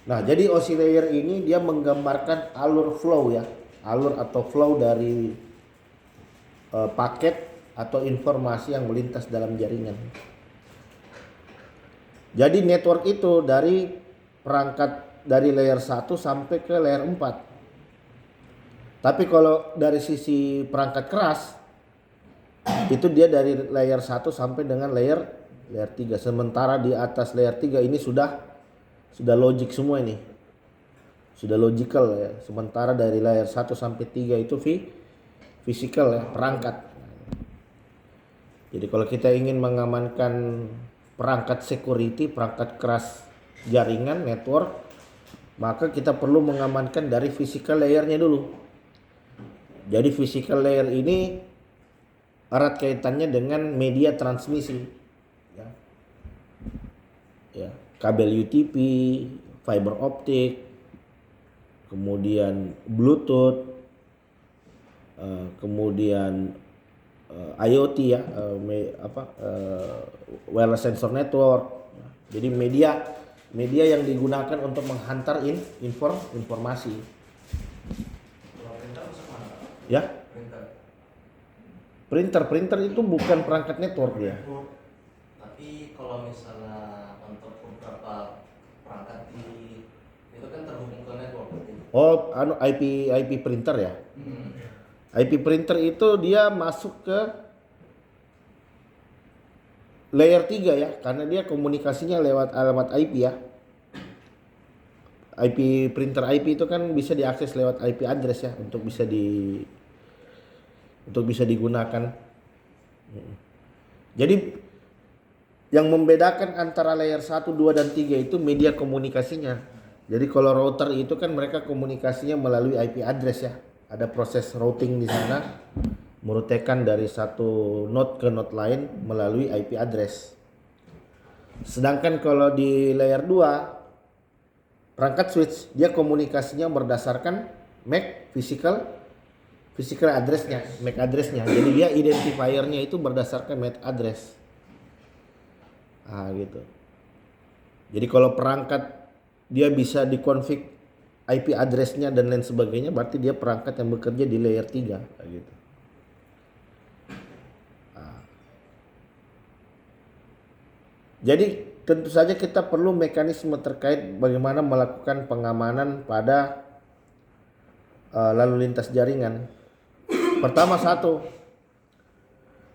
Nah, jadi OSI layer ini dia menggambarkan alur flow ya, alur atau flow dari paket atau informasi yang melintas dalam jaringan. Jadi network itu dari perangkat dari layer 1 sampai ke layer 4. Tapi kalau dari sisi perangkat keras itu dia dari layer 1 sampai dengan layer 3. Sementara di atas layer 3 ini sudah logic semua ini. Sudah logical ya. Sementara dari layer 1 sampai 3 itu physical ya, perangkat. Jadi kalau kita ingin mengamankan perangkat security, perangkat keras jaringan, network, maka kita perlu mengamankan dari physical layernya dulu. Jadi physical layer ini erat kaitannya dengan media transmisi. Ya. Ya, kabel UTP, fiber optik, kemudian Bluetooth, kemudian IoT ya, wireless sensor network. Jadi media yang digunakan untuk menghantar informasi. Ya, printer itu bukan perangkat network ya. Tapi kalau misalnya untuk beberapa perangkat itu kan terhubung ke network. Oh, IP printer ya. IP printer itu dia masuk ke layer 3 ya, karena dia komunikasinya lewat alamat IP ya. IP printer IP itu kan bisa diakses lewat IP address ya untuk bisa digunakan. Jadi yang membedakan antara layer 1, 2 dan 3 itu media komunikasinya. Jadi kalau router itu kan mereka komunikasinya melalui IP address ya. Ada proses routing di sana, merutekan dari satu node ke node lain melalui IP address. Sedangkan kalau di layer 2, perangkat switch dia komunikasinya berdasarkan MAC physical addressnya, MAC addressnya. Jadi dia identifiernya itu berdasarkan MAC address. Gitu. Jadi kalau perangkat dia bisa dikonfig IP addressnya dan lain sebagainya, berarti dia perangkat yang bekerja di layer 3 gitu. Jadi tentu saja kita perlu mekanisme terkait bagaimana melakukan pengamanan pada lalu lintas jaringan. Pertama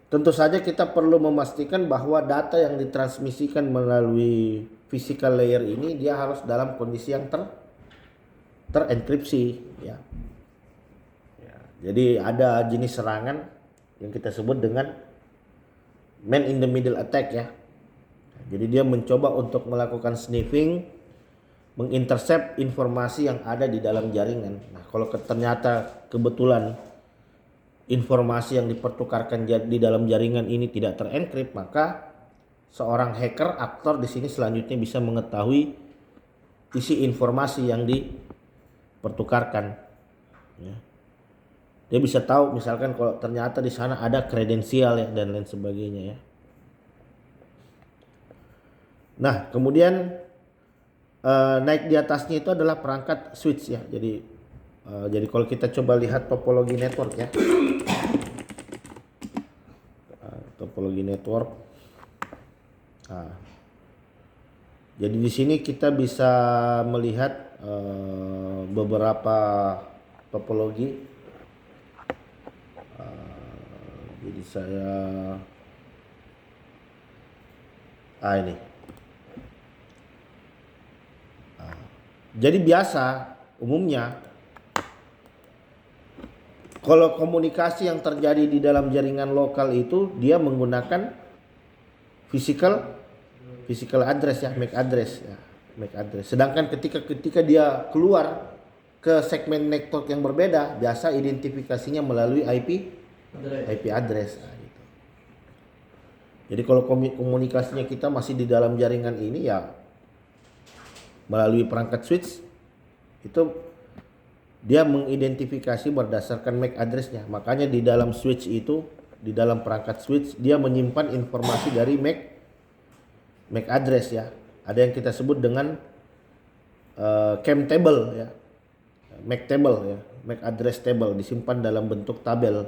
tentu saja kita perlu memastikan bahwa data yang ditransmisikan melalui physical layer ini dia harus dalam kondisi yang terenkripsi ya. Jadi ada jenis serangan yang kita sebut dengan man in the middle attack ya. Jadi dia mencoba untuk melakukan sniffing, mengintercept informasi yang ada di dalam jaringan. Nah, kalau ternyata kebetulan informasi yang dipertukarkan di dalam jaringan ini tidak terenkrypt, maka seorang hacker aktor di sini selanjutnya bisa mengetahui isi informasi yang dipertukarkan. Ya. Dia bisa tahu misalkan kalau ternyata di sana ada kredensial ya dan lain sebagainya ya. Nah, kemudian naik di atasnya itu adalah perangkat switch ya. Jadi kalau kita coba lihat topologi network ya. Topologi network. Jadi di sini kita bisa melihat beberapa topologi. Jadi saya ini. Jadi biasa umumnya kalau komunikasi yang terjadi di dalam jaringan lokal itu dia menggunakan physical address ya, MAC address ya, MAC address. Sedangkan ketika dia keluar ke segmen network yang berbeda, biasa identifikasinya melalui IP address. Nah, gitu. Jadi kalau komunikasinya kita masih di dalam jaringan ini ya melalui perangkat switch itu dia mengidentifikasi berdasarkan MAC addressnya. Makanya di dalam switch itu, di dalam perangkat switch dia menyimpan informasi dari MAC address ya. Ada yang kita sebut dengan cam table ya, MAC table ya, MAC address table disimpan dalam bentuk tabel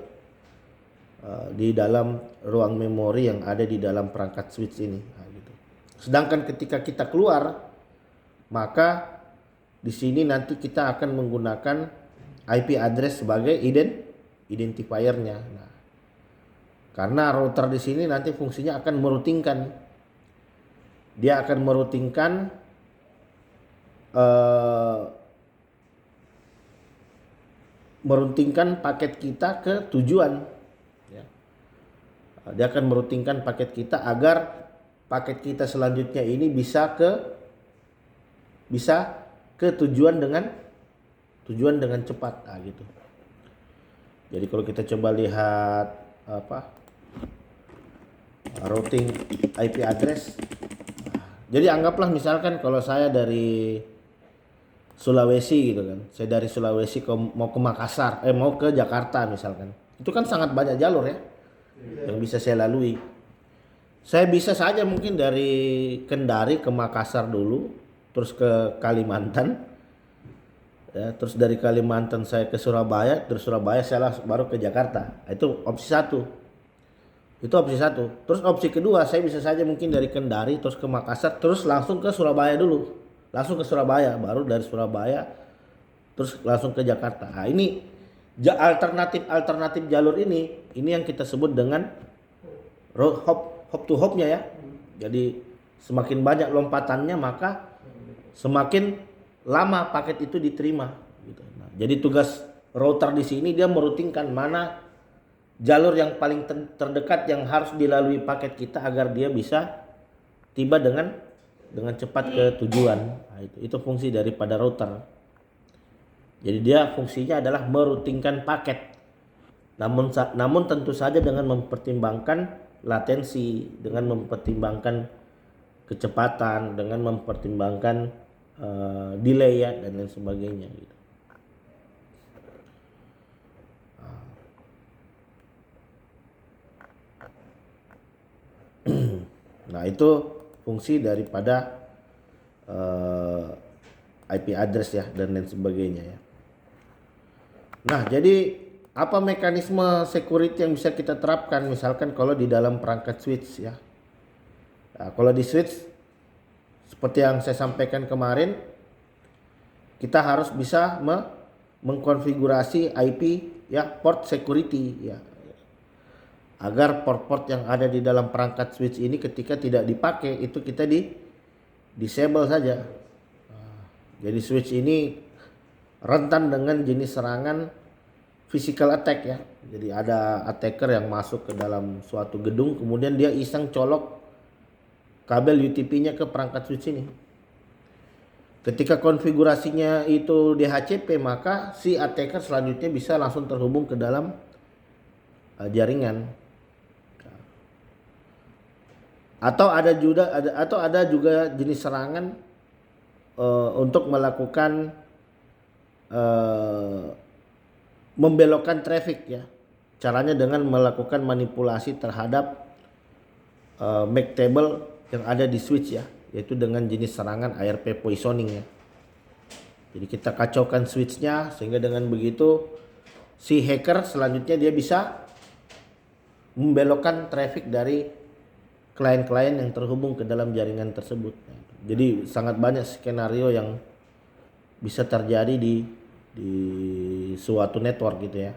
di dalam ruang memori yang ada di dalam perangkat switch ini. Nah, gitu. Sedangkan ketika kita keluar, maka di sini nanti kita akan menggunakan IP address sebagai identifiernya. Nah, karena router di sini nanti fungsinya akan meroutingkan, dia akan meroutingkan paket kita ke tujuan. Ya. Dia akan meroutingkan paket kita agar paket kita selanjutnya ini bisa ke tujuan dengan cepat. Nah, gitu. Jadi kalau kita coba lihat routing IP address. Jadi anggaplah misalkan kalau saya dari Sulawesi gitu kan. Saya dari Sulawesi mau ke Makassar, mau ke Jakarta misalkan. Itu kan sangat banyak jalur ya yang bisa saya lalui. Saya bisa saja mungkin dari Kendari ke Makassar dulu, terus ke Kalimantan. Ya, terus dari Kalimantan saya ke Surabaya, terus Surabaya saya baru ke Jakarta. Itu opsi satu. Terus opsi kedua, saya bisa saja mungkin dari Kendari terus ke Makassar, terus langsung ke Surabaya dulu. Langsung ke Surabaya, baru dari Surabaya terus langsung ke Jakarta. Nah, ini alternatif jalur ini yang kita sebut dengan hop to hopnya ya. Jadi semakin banyak lompatannya maka semakin lama paket itu diterima. Gitu. Nah, jadi tugas router di sini dia meroutingkan mana jalur yang paling terdekat yang harus dilalui paket kita agar dia bisa tiba dengan cepat ke tujuan. Nah, itu fungsi daripada router. Jadi dia fungsinya adalah meroutingkan paket. Namun tentu saja dengan mempertimbangkan latensi, dengan mempertimbangkan kecepatan, dengan mempertimbangkan delay ya dan lain sebagainya gitu. Nah, itu fungsi daripada IP address ya dan lain sebagainya ya. Nah, jadi apa mekanisme security yang bisa kita terapkan misalkan kalau di dalam perangkat switch ya. Nah, kalau di switch seperti yang saya sampaikan kemarin, kita harus bisa mengkonfigurasi IP ya, port security ya. Agar port-port yang ada di dalam perangkat switch ini ketika tidak dipakai itu kita disable saja. Jadi switch ini rentan dengan jenis serangan physical attack ya. Jadi ada attacker yang masuk ke dalam suatu gedung kemudian dia iseng colok kabel UTP-nya ke perangkat switch ini. Ketika konfigurasinya itu DHCP maka si attacker selanjutnya bisa langsung terhubung ke dalam jaringan. Atau ada juga jenis serangan untuk melakukan membelokkan traffic ya. Caranya dengan melakukan manipulasi terhadap MAC table yang ada di switch ya, yaitu dengan jenis serangan ARP poisoning ya. Jadi kita kacaukan switchnya sehingga dengan begitu si hacker selanjutnya dia bisa membelokkan traffic dari klien-klien yang terhubung ke dalam jaringan tersebut. Jadi sangat banyak skenario yang bisa terjadi di suatu network gitu ya.